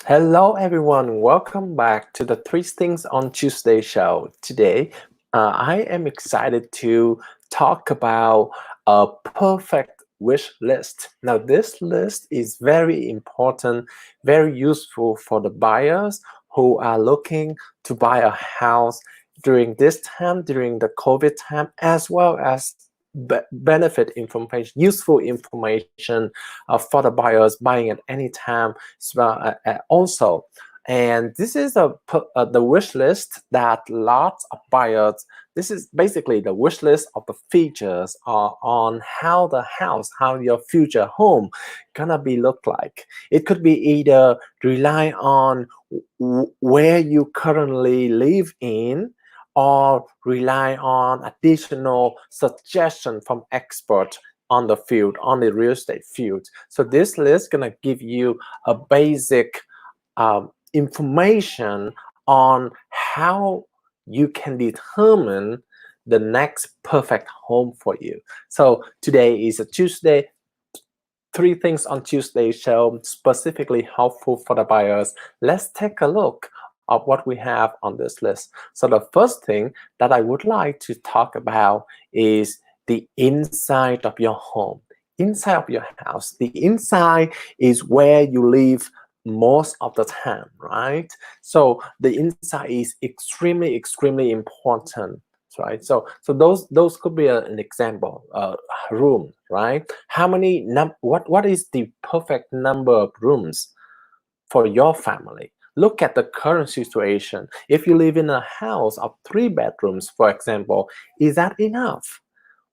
Hello, everyone. Welcome back to the Three Things on Tuesday show. Today, I am excited to talk about a perfect wish list. Now, this list is very important, very useful for the buyers who are looking to buy a house during this time, during the COVID time, as well as benefit information, useful information for the buyers buying at any time as well, also. And this is the wish list that lots of buyers. This is basically the wish list of the features on how the house, how your future home gonna be look like. It could be either rely on where you currently live in, or rely on additional suggestion from experts on the field, on the real estate field. So this list gonna give you a basic information on how you can determine the next perfect home for you. So today is a Tuesday. Three things on Tuesday show specifically helpful for the buyers. Let's take a look at what we have on this list. So the first thing that I would like to talk about is the inside of your home, inside of your house. The inside is where you live most of the time, right? So the inside is extremely important, right? So those could be an example. Room, right? How many what is the perfect number of rooms for your family? Look at the current situation. If you live in a house of 3 bedrooms, for example, is that enough?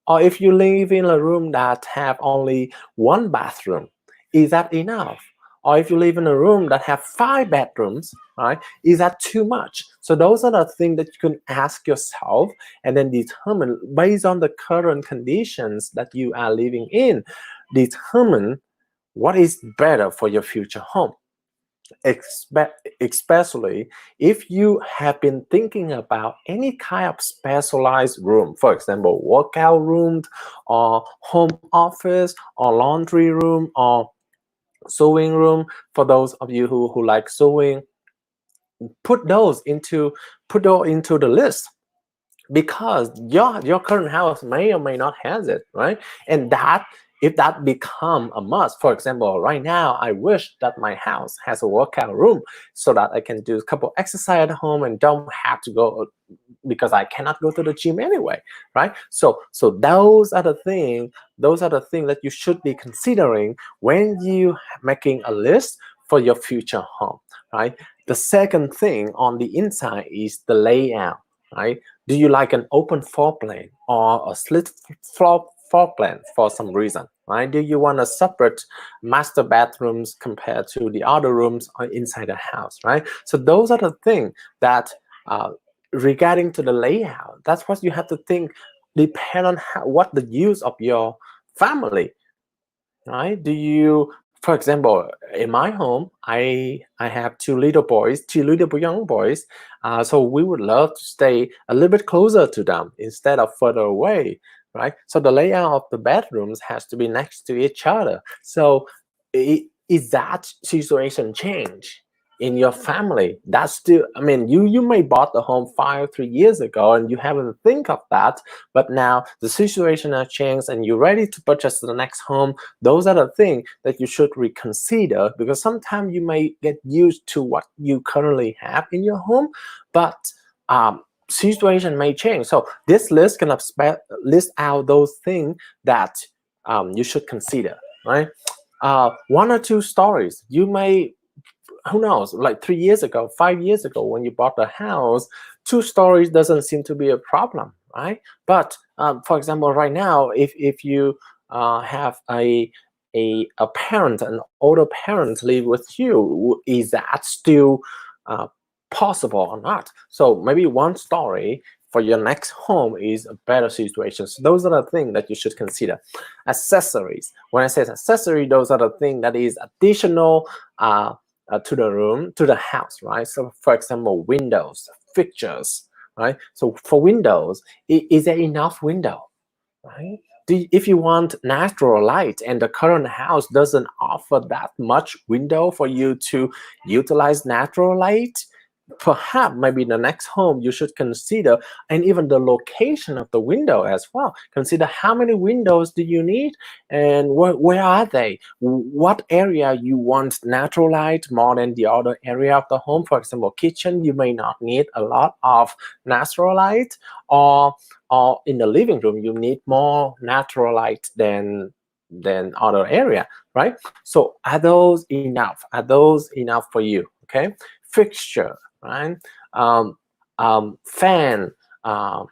Or if you live in a room that have only 1 bathroom, is that enough? Or if you live in a room that have 5 bedrooms, right, is that too much? So those are the things that you can ask yourself and then determine based on the current conditions that you are living in, determine what is better for your future home. Especially if you have been thinking about any kind of specialized room, for example, workout room, or home office, or laundry room, or sewing room. For those of you who like sewing, put those into the list, because your current house may or may not has it, right? And that, if that become a must, for example, right now I wish that my house has a workout room so that I can do a couple exercise at home and don't have to go, because I cannot go to the gym anyway, right? So those are the things that you should be considering when you making a list for your future home, right? The second thing on the inside is the layout, right? Do you like an open floor plan or a split floor plan for some reason, right? Do you want a separate master bathrooms compared to the other rooms inside the house, right? So those are the things that regarding to the layout, that's what you have to think. Depend on what the use of your family, right? Do you, for example, in my home, I have 2 little boys, 2 little young boys. So we would love to stay a little bit closer to them instead of further away, right? So the layout of the bedrooms has to be next to each other. So is that situation change in your family? That's still, I mean, you may bought the home 5 3 years ago and you haven't think of that, but now the situation has changed and you're ready to purchase the next home. Those are the things that you should reconsider, because sometimes you may get used to what you currently have in your home, but situation may change. So this list can list out those things that you should consider, right? 1 or 2 stories. You may, who knows, like 3 years ago, 5 years ago, when you bought the house, 2 stories doesn't seem to be a problem, right? But for example, right now, if you have a parent, an older parent live with you, is that still uh, possible or not? So maybe 1 story for your next home is a better situation. So those are the things that you should consider. Accessories. When I say accessory, those are the things that is additional to the room, to the house, right? So for example, windows, fixtures, right? So for windows, is there enough window, right? if you want natural light and the current house doesn't offer that much window for you to utilize natural light, perhaps maybe the next home you should consider, and even the location of the window as well. Consider how many windows do you need, and where are they? What area you want natural light more than the other area of the home? For example, kitchen, you may not need a lot of natural light, or in the living room you need more natural light than other area, right? So are those enough? Are those enough for you? Okay, fixture, right? Fan, uh,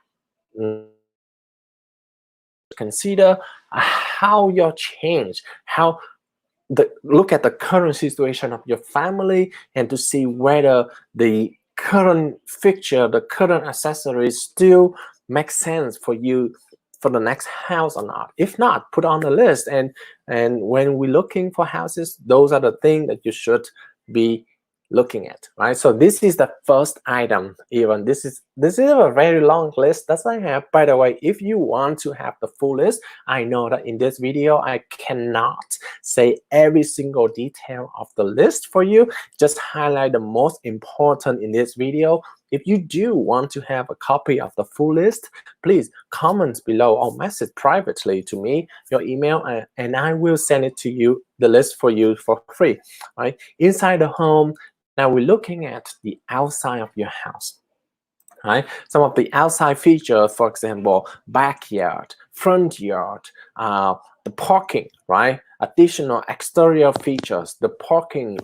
consider how your change, how look at the current situation of your family, and to see whether the current fixture, the current accessories still make sense for you for the next house or not. If not, put on the list, and when we're looking for houses, those are the things that you should be looking at, right? So this is the first item. Even this is a very long list that I have. By the way, if you want to have the full list, I know that in this video I cannot say every single detail of the list for you, just highlight the most important in this video. If you do want to have a copy of the full list, please comment below or message privately to me your email, and I will send it to you, the list for you for free, right? Inside the home, now we're looking at the outside of your house, right? Some of the outside features, for example, backyard, front yard, the parking, right? Additional exterior features, the parking.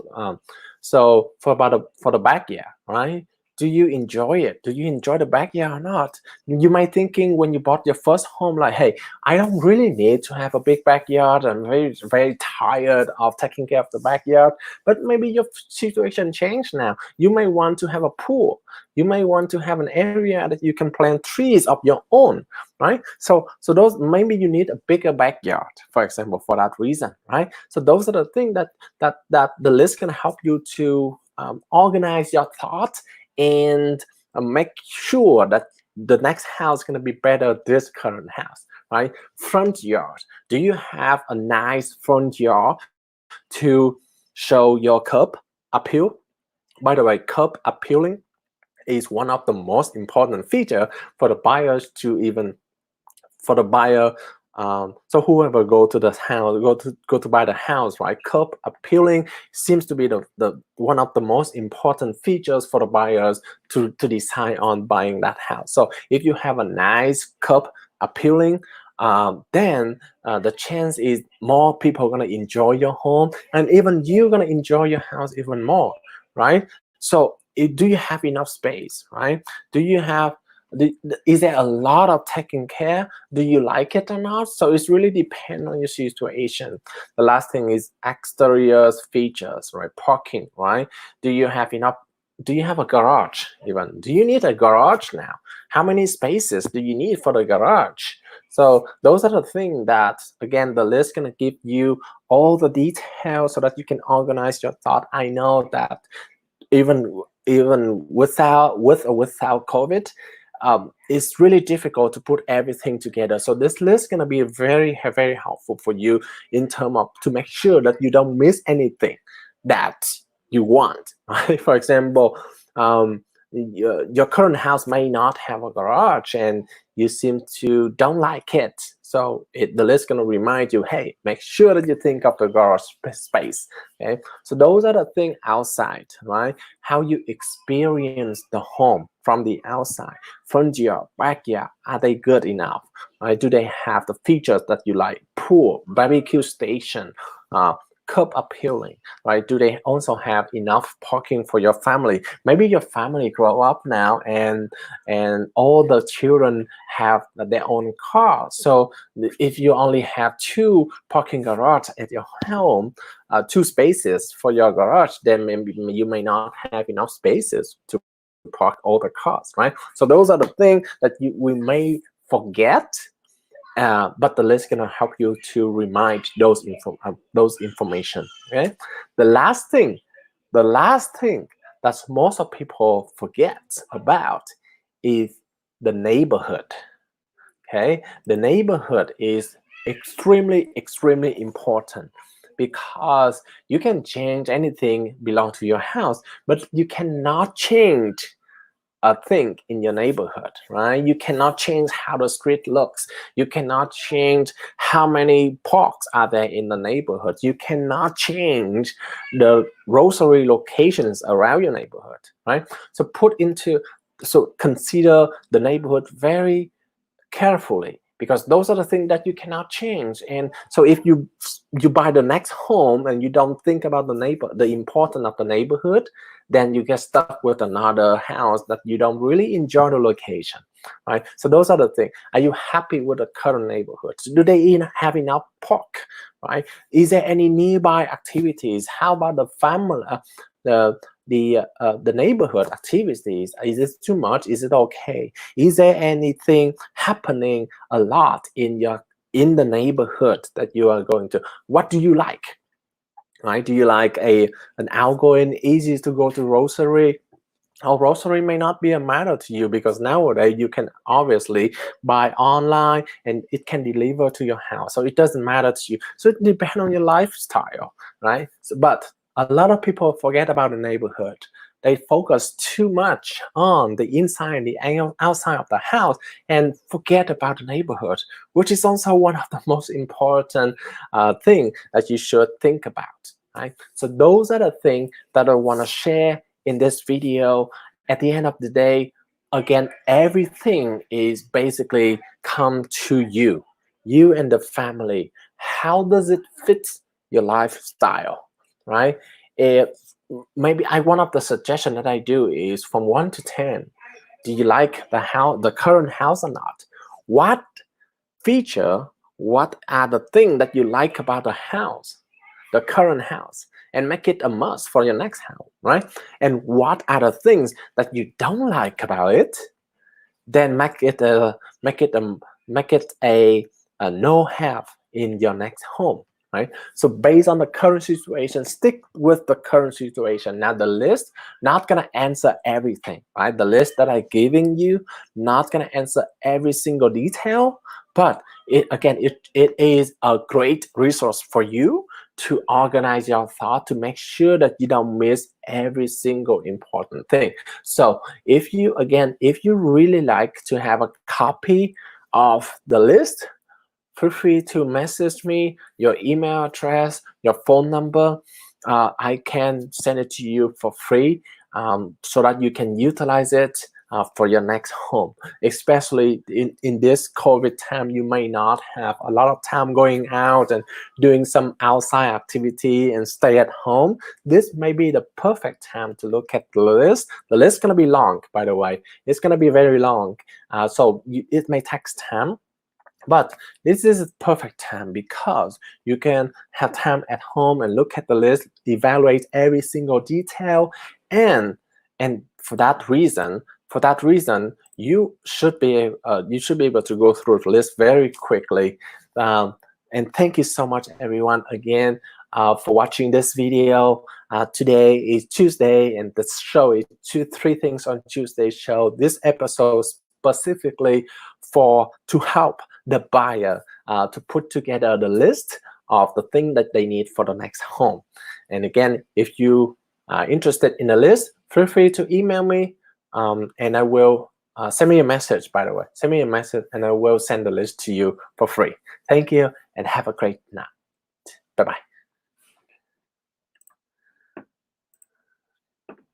So for the backyard, right? Do you enjoy it? Do you enjoy the backyard or not? You might thinking when you bought your first home, like, hey, I don't really need to have a big backyard. I'm very tired of taking care of the backyard. But maybe your situation changed now. You may want to have a pool. You may want to have an area that you can plant trees of your own, right? So those, maybe you need a bigger backyard, for example, for that reason, right? So those are the things that the list can help you to organize your thoughts and make sure that the next house is going to be better this current house, right? Front yard. Do you have a nice front yard to show your curb appeal? By the way, curb appealing is one of the most important feature for the buyers to even for the buyer. So whoever go to the house, go to buy the house, right? Curb appealing seems to be the one of the most important features for the buyers to decide on buying that house. So if you have a nice curb appealing, then the chance is more people are gonna enjoy your home, and even you're gonna enjoy your house even more, right? So do you have enough space, right? Do you have is there a lot of taking care? Do you like it or not? So it's really depend on your situation. The last thing is exterior features, right? Parking, right? Do you have enough? Do you have a garage even? Do you need a garage now? How many spaces do you need for the garage? So those are the things that, again, the list gonna give you all the details so that you can organize your thought. I know that even with or without COVID, it's really difficult to put everything together. So this list is going to be very helpful for you in terms of to make sure that you don't miss anything that you want. Right? For example, your current house may not have a garage and you seem to don't like it. So the list is going to remind you, hey, make sure that you think of the garage space. Okay, so those are the things outside, right? How you experience the home from the outside. Front yard, backyard, are they good enough? Right? Do they have the features that you like? Pool, barbecue station, curb appealing, right? Do they also have enough parking for your family? Maybe your family grow up now and all the children have their own car. So if you only have 2 parking garage at your home, 2 spaces for your garage, then maybe you may not have enough spaces to park all the cars, right? So those are the things that we may forget, but the list gonna help you to remind those information. Okay, the last thing that most of people forget about is the neighborhood. Okay, the neighborhood is extremely important, because you can change anything belong to your house, but you cannot change a thing in your neighborhood, right? You cannot change how the street looks. You cannot change how many parks are there in the neighborhood. You cannot change the grocery locations around your neighborhood, right? So consider the neighborhood very carefully, because those are the things that you cannot change. And so if you buy the next home and you don't think about the importance of the neighborhood, then you get stuck with another house that you don't really enjoy the location, right? So those are the things. Are you happy with the current neighborhood? Do they have enough park, right? Is there any nearby activities? How about the family, the the neighborhood activities? Is it too much? Is it okay? Is there anything happening a lot in the neighborhood that you are going to? What do you like? Right? Do you like an outgoing, easy to go to grocery? Or grocery may not be a matter to you, because nowadays you can obviously buy online and it can deliver to your house. So it doesn't matter to you. So it depends on your lifestyle, right? But a lot of people forget about the neighborhood. They focus too much on the inside and the outside of the house and forget about the neighborhood, which is also one of the most important thing that you should think about, right? So those are the things that I want to share in this video. At the end of the day, again, everything is basically come to you and the family. How does it fit your lifestyle, right? If maybe one of the suggestion that I do is from 1 to 10. Do you like the current house or not? What feature, what are the things that you like about the house, the current house, and make it a must for your next house, right? And what are the things that you don't like about it? Then make it a no have in your next home, right? So based on the current situation, stick with the current situation. Now the list not gonna answer everything, right? The list that I'm giving you not gonna answer every single detail, but it is a great resource for you to organize your thought, to make sure that you don't miss every single important thing. So if you really like to have a copy of the list, feel free to message me your email address, your phone number. I can send it to you for free, so that you can utilize it for your next home. Especially in this COVID time, you may not have a lot of time going out and doing some outside activity and stay at home. This may be the perfect time to look at the list. The list is going to be long, by the way. It's going to be very long. It may take time. But this is a perfect time, because you can have time at home and look at the list, evaluate every single detail, and for that reason, you should be able to go through the list very quickly. And thank you so much, everyone, again, for watching this video. Today is Tuesday, and the show is 3 things on Tuesday show. This episode specifically to help the buyer to put together the list of the things that they need for the next home. And again, if you are interested in the list, feel free to email me, and I will send me a message, by the way. Send me a message and I will send the list to you for free. Thank you and have a great night. Bye-bye.